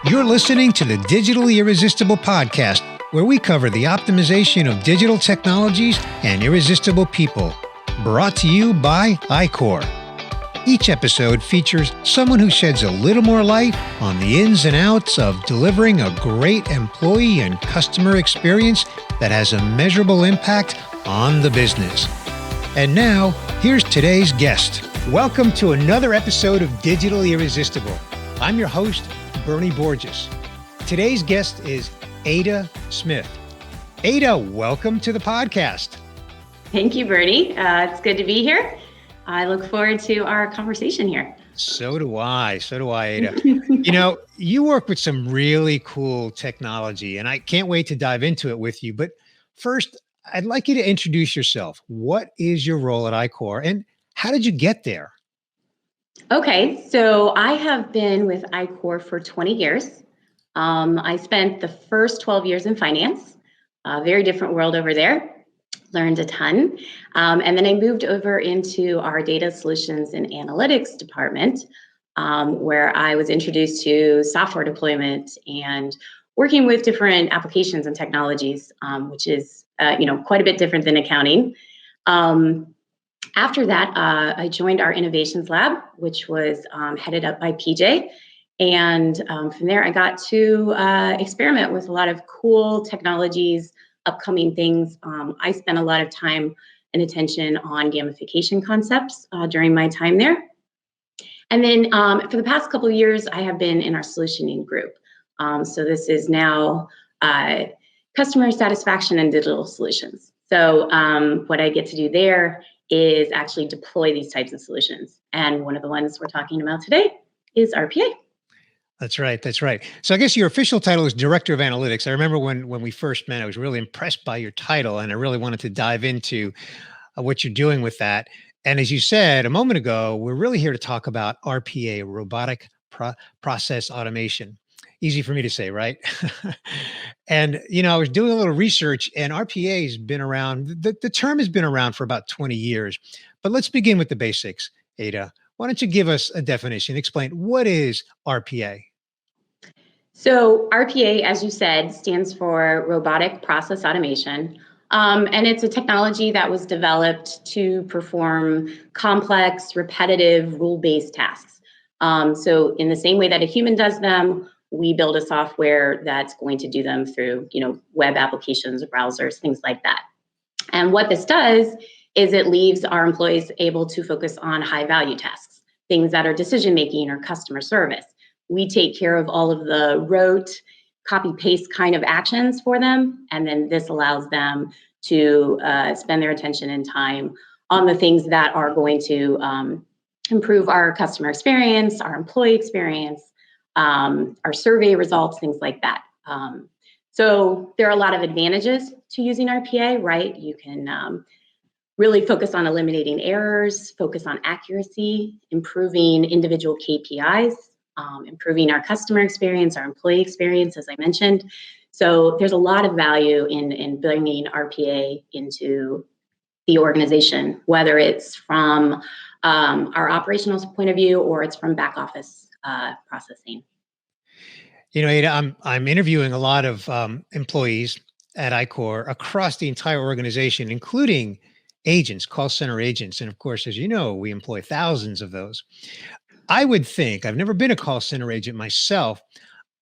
You're listening to the Digitally Irresistible podcast, where we cover the optimization of digital technologies and irresistible people. Brought to you by iCore. Each episode features someone who sheds a little more light on the ins and outs of delivering a great employee and customer experience that has a measurable impact on the business. And now, here's today's guest. Welcome to another episode of Digitally Irresistible. I'm your host, Bernie Borges. Today's guest is Ada Smith. Ada, welcome to the podcast. Thank you, Bernie. It's good to be here. I look forward to our conversation here. So do I, Ada. You know, you work with some really cool technology, and I can't wait to dive into it with you. But first, I'd like you to introduce yourself. What is your role at iCore, and how did you get there? Okay, so I have been with iCore for 20 years. I spent the first 12 years in finance, a very different world over there, learned a ton. And then I moved over into our data solutions and analytics department, where I was introduced to software deployment and working with different applications and technologies, which is quite a bit different than accounting. After that, I joined our innovations lab, which was headed up by PJ. And from there, I got to experiment with a lot of cool technologies, upcoming things. I spent a lot of time and attention on gamification concepts during my time there. And then for the past couple of years, I have been in our solutioning group. So this is now customer satisfaction and digital solutions. So what I get to do there is actually deploy these types of solutions. And one of the ones we're talking about today is RPA. That's right. So I guess your official title is Director of Analytics. I remember when we first met, I was really impressed by your title, and I really wanted to dive into what you're doing with that. And as you said a moment ago, we're really here to talk about RPA, robotic process automation. Easy for me to say, right? And, I was doing a little research, and RPA has been around, the term has been around for about 20 years. But let's begin with the basics, Ada. Why don't you give us a definition? Explain, what is RPA? So RPA, as you said, stands for Robotic Process Automation. And it's a technology that was developed to perform complex, repetitive, rule-based tasks. So in the same way that a human does them, we build a software that's going to do them through, web applications, browsers, things like that. And what this does is it leaves our employees able to focus on high value tasks, things that are decision-making or customer service. We take care of all of the rote, copy-paste kind of actions for them. And then this allows them to spend their attention and time on the things that are going to improve our customer experience, our employee experience, our survey results, things like that. So there are a lot of advantages to using RPA, right? You can really focus on eliminating errors, focus on accuracy, improving individual KPIs, improving our customer experience, our employee experience, as I mentioned. So there's a lot of value in bringing RPA into the organization, whether it's from our operational point of view or it's from back office processing. Ada, I'm interviewing a lot of employees at iCore across the entire organization, including agents, call center agents. And of course, as you know, we employ thousands of those. I would think, I've never been a call center agent myself.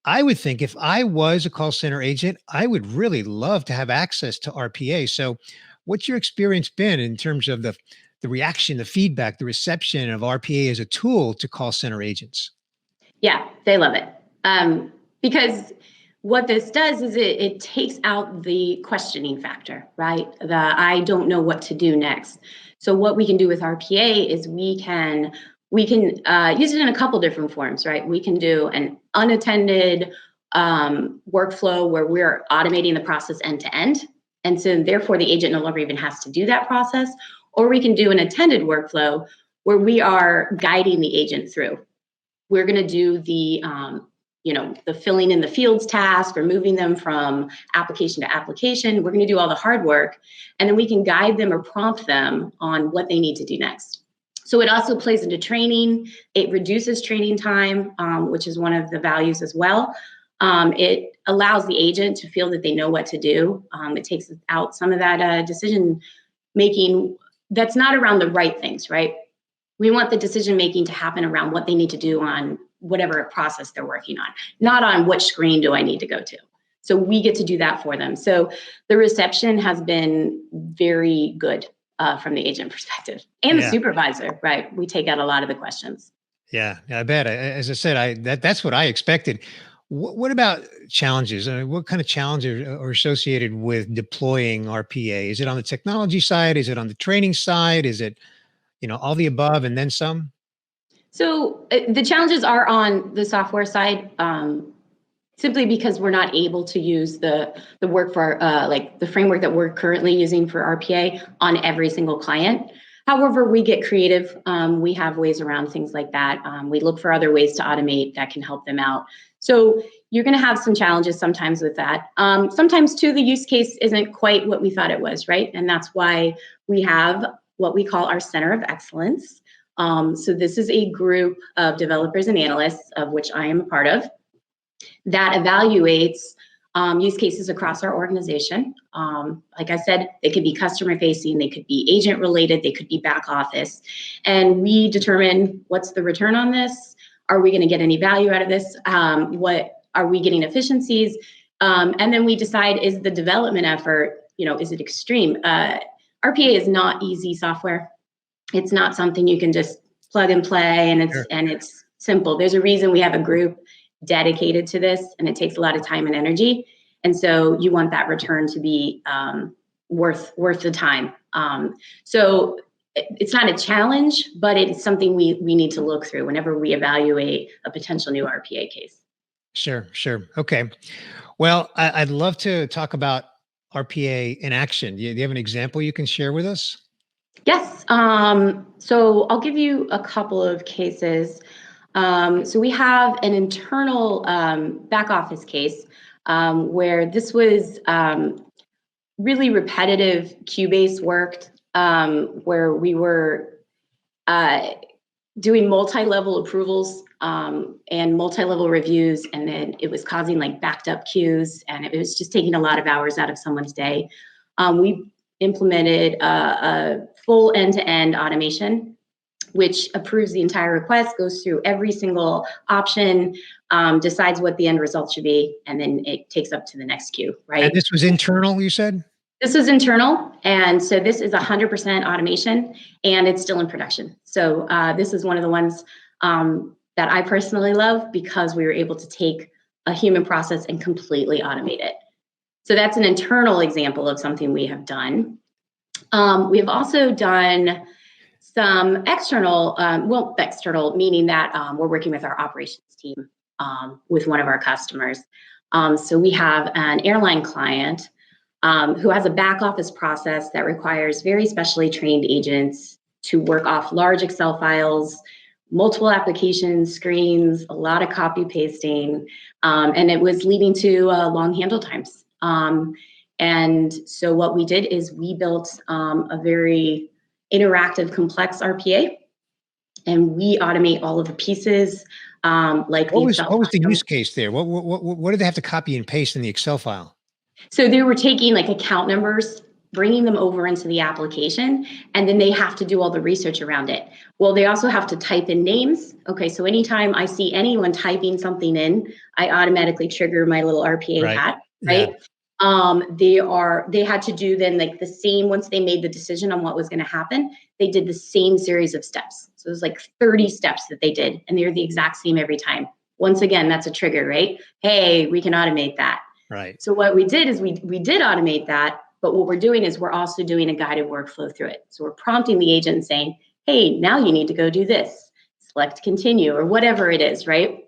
I would think if I was a call center agent, I would really love to have access to RPA. So what's your experience been in terms of the reaction, the feedback, the reception of RPA as a tool to call center agents? Yeah, they love it. Because what this does is it takes out the questioning factor, right? The I don't know what to do next. So what we can do with RPA is we can use it in a couple different forms, right? We can do an unattended workflow where we're automating the process end to end. And so therefore the agent no longer even has to do that process. Or we can do an attended workflow where we are guiding the agent through. We're going to do the filling in the fields task or moving them from application to application. We're going to do all the hard work, and then we can guide them or prompt them on what they need to do next. So it also plays into training. It reduces training time, which is one of the values as well. It allows the agent to feel that they know what to do. It takes out some of that decision making that's not around the right things, right? We want the decision making to happen around what they need to do on whatever process they're working on, not on which screen do I need to go to. So we get to do that for them. So the reception has been very good from the agent perspective and the supervisor, right? We take out a lot of the questions. Yeah, I bet. As I said, that's what I expected. What about challenges? What kind of challenges are associated with deploying RPA? Is it on the technology side? Is it on the training side? Is it, all the above and then some? So the challenges are on the software side, simply because we're not able to use the work for like the framework that we're currently using for RPA on every single client. However, we get creative. We have ways around things like that. We look for other ways to automate that can help them out. So you're going to have some challenges sometimes with that. Sometimes too, the use case isn't quite what we thought it was, right? And that's why we have what we call our Center of Excellence. So this is a group of developers and analysts, of which I am a part of, that evaluates use cases across our organization. Like I said, they could be customer facing, they could be agent related, they could be back office. And we determine what's the return on this? Are we going to get any value out of this? What are we getting efficiencies? And then we decide, is the development effort, is it extreme? RPA is not easy software. It's not something you can just plug and play and it's simple. There's a reason we have a group dedicated to this, and it takes a lot of time and energy. And so you want that return to be worth the time. So it's not a challenge, but it's something we need to look through whenever we evaluate a potential new RPA case. Sure. Okay. Well, I'd love to talk about RPA in action. Do you have an example you can share with us? Yes. So I'll give you a couple of cases. So we have an internal back office case where this was really repetitive queue-based work where we were doing multi-level approvals and multi-level reviews, and then it was causing like backed up queues, and it was just taking a lot of hours out of someone's day. We implemented a full end-to-end automation, which approves the entire request, goes through every single option, decides what the end result should be, and then it takes up to the next queue, right? And this was internal, you said? This is internal, and so this is 100% automation, and it's still in production. So this is one of the ones that I personally love because we were able to take a human process and completely automate it. So that's an internal example of something we have done. We have also done some external, external meaning that we're working with our operations team with one of our customers. So we have an airline client who has a back office process that requires very specially trained agents to work off large Excel files, multiple applications, screens, a lot of copy pasting, and it was leading to long handle times. And so what we did is we built a very interactive, complex RPA, and we automate all of the pieces. What was the use case there? What did they have to copy and paste in the Excel file? So they were taking like account numbers, bringing them over into the application, and then they have to do all the research around it. Well, they also have to type in names. Okay, so anytime I see anyone typing something in, I automatically trigger my little RPA hat, right? Yeah. They had to do then like the same, once they made the decision on what was going to happen, they did the same series of steps. So it was like 30 steps that they did, and they're the exact same every time. Once again, that's a trigger, right? Hey, we can automate that. Right. So what we did is we did automate that, but what we're doing is we're also doing a guided workflow through it. So we're prompting the agent and saying, hey, now you need to go do this, select continue, or whatever it is, right?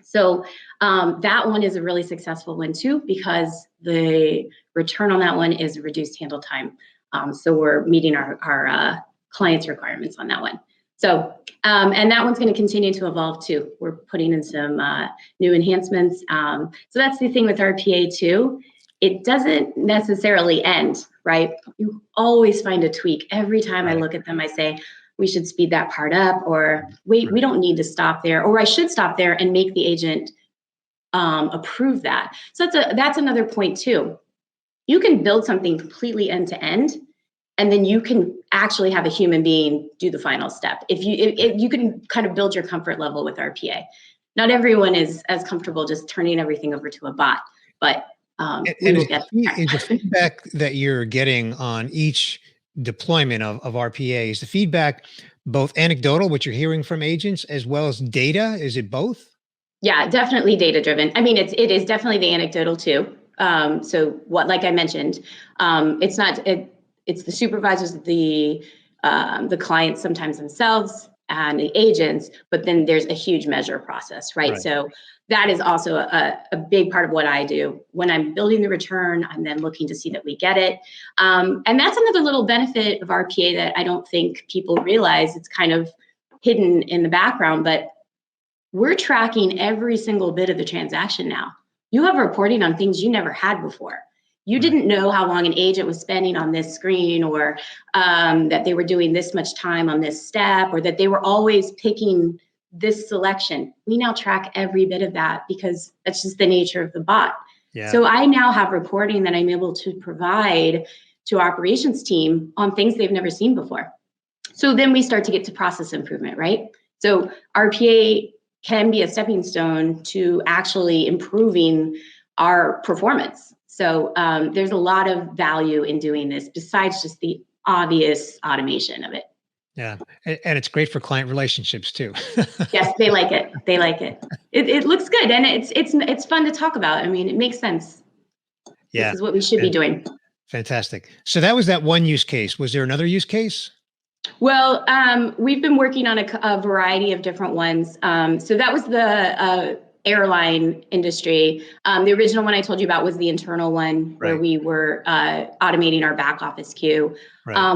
So that one is a really successful one too, because the return on that one is reduced handle time. So we're meeting our clients' requirements on that one. So, and that one's going to continue to evolve too. We're putting in some new enhancements. So that's the thing with RPA too. It doesn't necessarily end, right? You always find a tweak. Every time I look at them, I say, we should speed that part up, or wait, we don't need to stop there, or I should stop there and make the agent approve that. So that's another point too. You can build something completely end to end, and then you can actually have a human being do the final step. If you can kind of build your comfort level with RPA. Not everyone is as comfortable just turning everything over to a bot, but we will get there. Is the feedback that you're getting on each deployment of RPA, is the feedback both anecdotal, what you're hearing from agents, as well as data? Is it both? Yeah, definitely data driven. I mean, it is definitely the anecdotal too. So what, like I mentioned, it's the supervisors, the clients sometimes themselves, and the agents, but then there's a huge measure process, right? So that is also a big part of what I do. When I'm building the return, I'm then looking to see that we get it. And that's another little benefit of RPA that I don't think people realize. It's kind of hidden in the background, but we're tracking every single bit of the transaction now. You have reporting on things you never had before. You didn't know how long an agent was spending on this screen, or that they were doing this much time on this step, or that they were always picking this selection. We now track every bit of that because that's just the nature of the bot. Yeah. So I now have reporting that I'm able to provide to our operations team on things they've never seen before. So then we start to get to process improvement, right? So RPA can be a stepping stone to actually improving our performance. So there's a lot of value in doing this besides just the obvious automation of it. Yeah, and it's great for client relationships too. Yes, they like it. They like it. It looks good, and it's fun to talk about. I mean, it makes sense. Yeah, this is what we should be doing. Fantastic. So that was that one use case. Was there another use case? Well, we've been working on a variety of different ones. So that was the airline industry. The original one I told you about was the internal one, where we were automating our back office queue.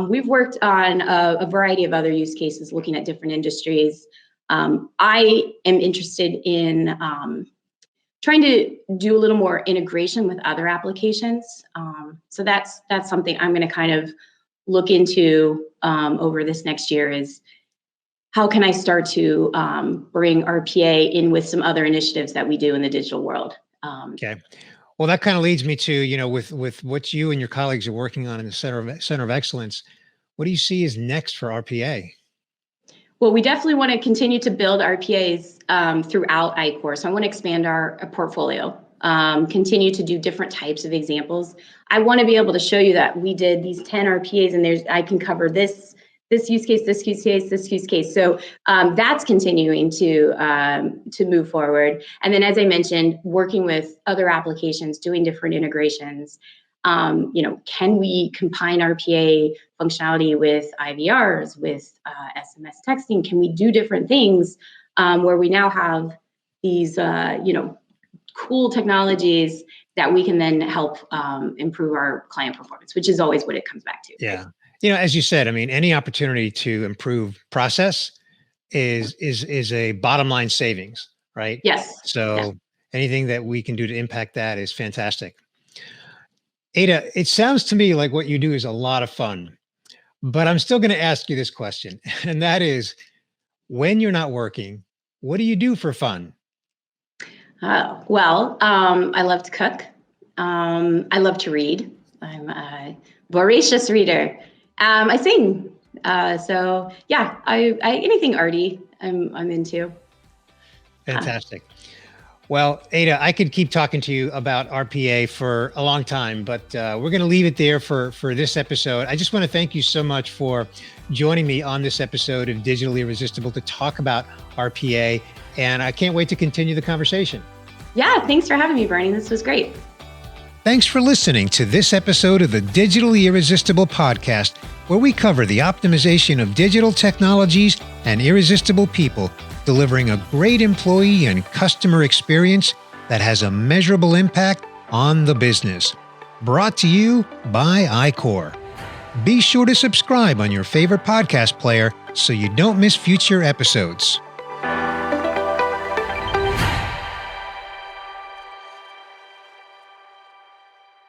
We've worked on a variety of other use cases looking at different industries. I am interested in trying to do a little more integration with other applications. So that's something I'm going to kind of look into over this next year, is how can I start to bring RPA in with some other initiatives that we do in the digital world? Okay. Well, that kind of leads me to, with what you and your colleagues are working on in the Center of Excellence, what do you see is next for RPA? Well, we definitely want to continue to build RPAs throughout iCore. So I want to expand our portfolio, continue to do different types of examples. I want to be able to show you that we did these 10 RPAs, and I can cover this use case, this use case, this use case. So that's continuing to move forward. And then, as I mentioned, working with other applications, doing different integrations. Can we combine RPA functionality with IVRs, with SMS texting? Can we do different things where we now have these, cool technologies that we can then help improve our client performance, which is always what it comes back to. Yeah. Right? As you said, I mean, any opportunity to improve process is a bottom line savings, right? Yes. So anything that we can do to impact that is fantastic. Ada, it sounds to me like what you do is a lot of fun, but I'm still going to ask you this question. And that is, when you're not working, what do you do for fun? Well, I love to cook. I love to read. I'm a voracious reader. I sing. So yeah, I anything arty I'm into. Fantastic. Well, Ada, I could keep talking to you about RPA for a long time, but we're going to leave it there for this episode. I just want to thank you so much for joining me on this episode of Digitally Irresistible to talk about RPA, and I can't wait to continue the conversation. Yeah, thanks for having me, Bernie. This was great. Thanks for listening to this episode of the Digitally Irresistible podcast, where we cover the optimization of digital technologies and irresistible people, delivering a great employee and customer experience that has a measurable impact on the business. Brought to you by iCore. Be sure to subscribe on your favorite podcast player so you don't miss future episodes.